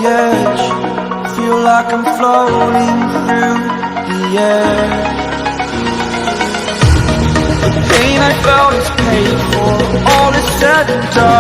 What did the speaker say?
edge. Feel like I'm floating through the air. The pain I felt is paid for, all is said and done.